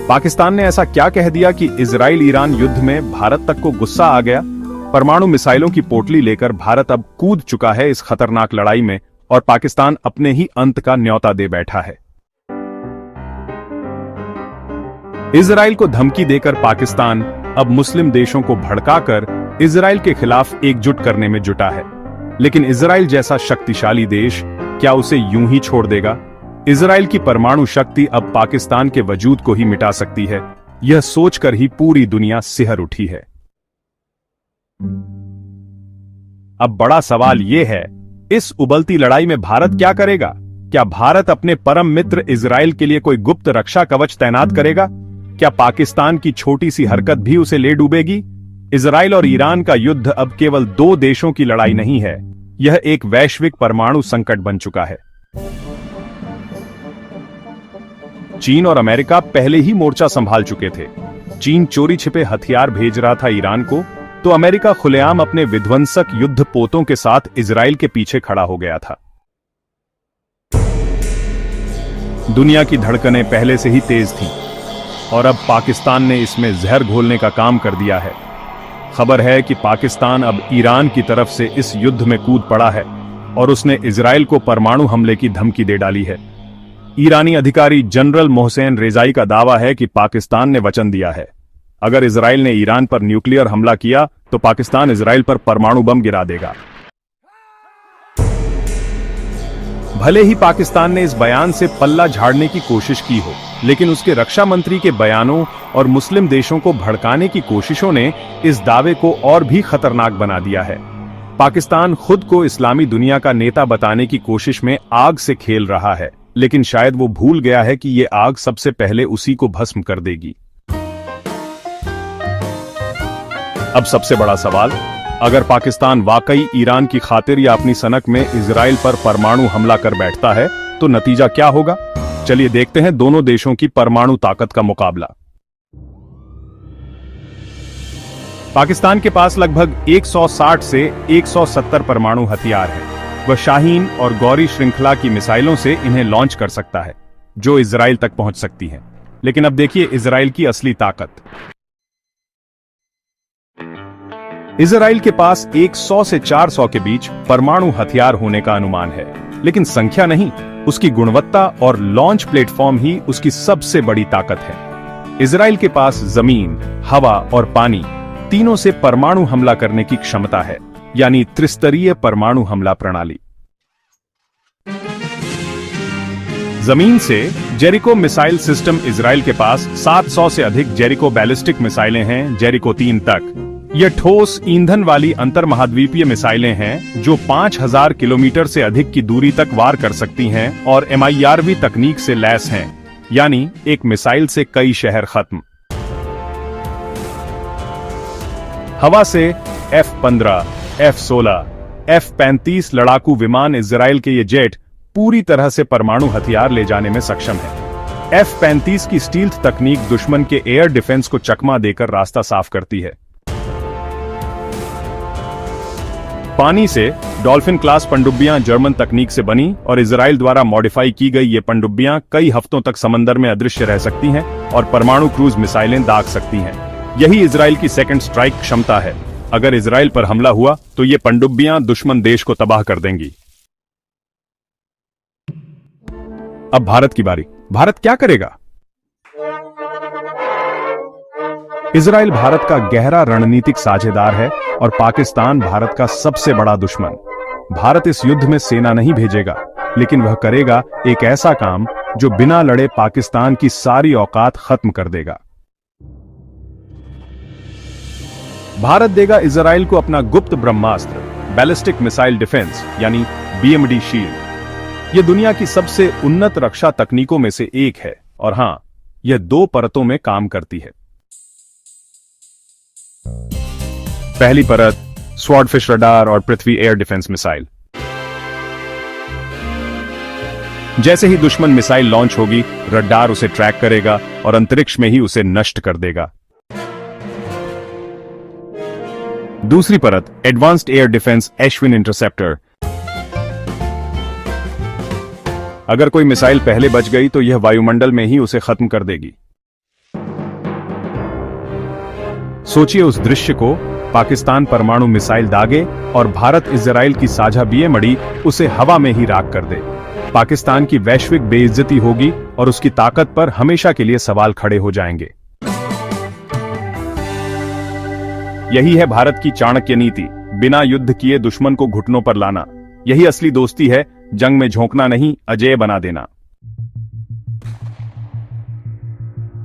पाकिस्तान ने ऐसा क्या कह दिया कि इजराइल ईरान युद्ध में भारत तक को गुस्सा आ गया? परमाणु मिसाइलों की पोटली लेकर भारत अब कूद चुका है इस खतरनाक लड़ाई में और पाकिस्तान अपने ही अंत का न्योता दे बैठा है। इजराइल को धमकी देकर पाकिस्तान अब मुस्लिम देशों को भड़काकर इजराइल के खिलाफ एकजुट करने में जुटा है। लेकिन इजराइल जैसा शक्तिशाली देश क्या उसे यूं ही छोड़ देगा? इजराइल की परमाणु शक्ति अब पाकिस्तान के वजूद को ही मिटा सकती है, यह सोचकर ही पूरी दुनिया सिहर उठी है। अब बड़ा सवाल यह है, इस उबलती लड़ाई में भारत क्या करेगा? क्या भारत अपने परम मित्र इजराइल के लिए कोई गुप्त रक्षा कवच तैनात करेगा? क्या पाकिस्तान की छोटी सी हरकत भी उसे ले डूबेगी? इजराइल और ईरान का युद्ध अब केवल दो देशों की लड़ाई नहीं है, यह एक वैश्विक परमाणु संकट बन चुका है। चीन और अमेरिका पहले ही मोर्चा संभाल चुके थे। चीन चोरी छिपे हथियार भेज रहा था ईरान को, तो अमेरिका खुलेआम अपने विध्वंसक युद्ध पोतों के साथ इजराइल के पीछे खड़ा हो गया था। दुनिया की धड़कनें पहले से ही तेज थीं और अब पाकिस्तान ने इसमें जहर घोलने का काम कर दिया है। खबर है कि पाकिस्तान अब ईरान की तरफ से इस युद्ध में कूद पड़ा है और उसने इजराइल को परमाणु हमले की धमकी दे डाली है। ईरानी अधिकारी जनरल मोहसेन रेजाई का दावा है कि पाकिस्तान ने वचन दिया है, अगर इजराइल ने ईरान पर न्यूक्लियर हमला किया तो पाकिस्तान इजराइल पर परमाणु बम गिरा देगा। भले ही पाकिस्तान ने इस बयान से पल्ला झाड़ने की कोशिश की हो, लेकिन उसके रक्षा मंत्री के बयानों और मुस्लिम देशों को भड़काने की कोशिशों ने इस दावे को और भी खतरनाक बना दिया है। पाकिस्तान खुद को इस्लामी दुनिया का नेता बताने की कोशिश में आग से खेल रहा है, लेकिन शायद वो भूल गया है कि ये आग सबसे पहले उसी को भस्म कर देगी। अब सबसे बड़ा सवाल, अगर पाकिस्तान वाकई ईरान की खातिर या अपनी सनक में इजराइल पर परमाणु हमला कर बैठता है तो नतीजा क्या होगा? चलिए देखते हैं दोनों देशों की परमाणु ताकत का मुकाबला। पाकिस्तान के पास लगभग 160 से 170 परमाणु हथियार हैं। वह शाहीन और गौरी श्रृंखला की मिसाइलों से इन्हें लॉन्च कर सकता है, जो इजराइल तक पहुंच सकती हैं। लेकिन अब देखिए इजराइल की असली ताकत। इजराइल के पास 100 से 400 के बीच परमाणु हथियार होने का अनुमान है, लेकिन संख्या नहीं, उसकी गुणवत्ता और लॉन्च प्लेटफॉर्म ही उसकी सबसे बड़ी ताकत है। इजराइल के पास जमीन, हवा और पानी तीनों से परमाणु हमला करने की क्षमता है, यानी त्रिस्तरीय परमाणु हमला प्रणाली। जमीन से जेरिको मिसाइल सिस्टम इजराइल के पास 700 से अधिक जेरिको बैलिस्टिक मिसाइलें हैं, जेरिको 3 तक। यह ठोस ईंधन वाली अंतर्महाद्वीपीय मिसाइलें हैं जो 5000 किलोमीटर से अधिक की दूरी तक वार कर सकती हैं और MIRV तकनीक से लैस हैं, यानी एक मिसाइल से कई शहर खत्म। हवा से F-15, F-16, F-35 लड़ाकू विमान इजराइल के ये जेट पूरी तरह से परमाणु हथियार ले जाने में सक्षम है। F-35 की स्टील्थ तकनीक दुश्मन के एयर डिफेंस को चकमा देकर रास्ता साफ करती है। पानी से डॉल्फिन क्लास पनडुब्बियां जर्मन तकनीक से बनी और इजराइल द्वारा मॉडिफाई की गई ये पनडुब्बियां कई हफ्तों तक समंदर में अदृश्य रह सकती हैं और परमाणु क्रूज मिसाइलें दाग सकती हैं। यही इजराइल की सेकंड स्ट्राइक क्षमता है। अगर इजराइल पर हमला हुआ तो ये पनडुब्बियां दुश्मन देश को तबाह कर देंगी। अब भारत की बारी। भारत क्या करेगा? इजराइल भारत का गहरा रणनीतिक साझेदार है और पाकिस्तान भारत का सबसे बड़ा दुश्मन। भारत इस युद्ध में सेना नहीं भेजेगा, लेकिन वह करेगा एक ऐसा काम जो बिना लड़े पाकिस्तान की सारी औकात खत्म कर देगा। भारत देगा इजराइल को अपना गुप्त ब्रह्मास्त्र, बैलिस्टिक मिसाइल डिफेंस यानी BMD शील्ड। यह दुनिया की सबसे उन्नत रक्षा तकनीकों में से एक है और हां, यह 2 परतों में काम करती है। पहली परत स्वॉर्डफिश रडार और पृथ्वी एयर डिफेंस मिसाइल। जैसे ही दुश्मन मिसाइल लॉन्च होगी, रडार उसे ट्रैक करेगा और अंतरिक्ष में ही उसे नष्ट कर देगा। दूसरी परत advanced air defence Ashwin interceptor. अगर कोई मिसाइल पहले बच गई तो यह वायुमंडल में ही उसे खत्म कर देगी। सोचिए उस दृश्य को, पाकिस्तान परमाणु मिसाइल दागे और भारत इजराइल की साझा बीएमडी उसे हवा में ही राख कर दे। पाकिस्तान की वैश्विक बेइज्जती होगी और उसकी ताकत पर हमेशा के लिए सवाल खड़े हो जाएंगे। यही है भारत की चाणक्य नीति, बिना युद्ध किए दुश्मन को घुटनों पर लाना। यही असली दोस्ती है, जंग में झोंकना नहीं, अजेय बना देना।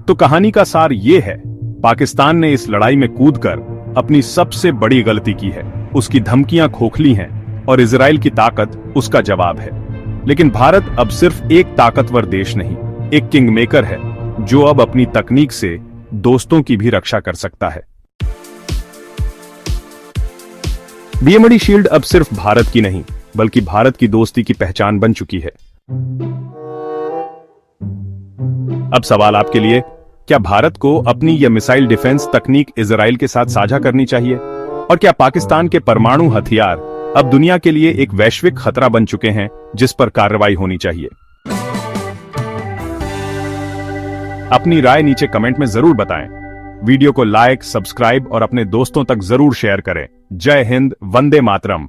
तो कहानी का सार यह है, पाकिस्तान ने इस लड़ाई में कूदकर अपनी सबसे बड़ी गलती की है। उसकी धमकियां खोखली हैं और इजराइल की ताकत उसका जवाब है। लेकिन भारत अब सिर्फ एक ताकतवर देश नहीं, एक किंग मेकर है, जो अब अपनी तकनीक से दोस्तों की भी रक्षा कर सकता है। बीएमडी शील्ड अब सिर्फ भारत की नहीं, बल्कि भारत की दोस्ती की पहचान बन चुकी है। अब सवाल आपके लिए, क्या भारत को अपनी यह मिसाइल डिफेंस तकनीक इजराइल के साथ साझा करनी चाहिए? और क्या पाकिस्तान के परमाणु हथियार अब दुनिया के लिए एक वैश्विक खतरा बन चुके हैं, जिस पर कार्रवाई होनी चाहिए? अपनी राय नीचे कमेंट में जरूर बताएं। वीडियो को लाइक, सब्सक्राइब और अपने दोस्तों तक जरूर शेयर करें। जय हिंद, वंदे मातरम।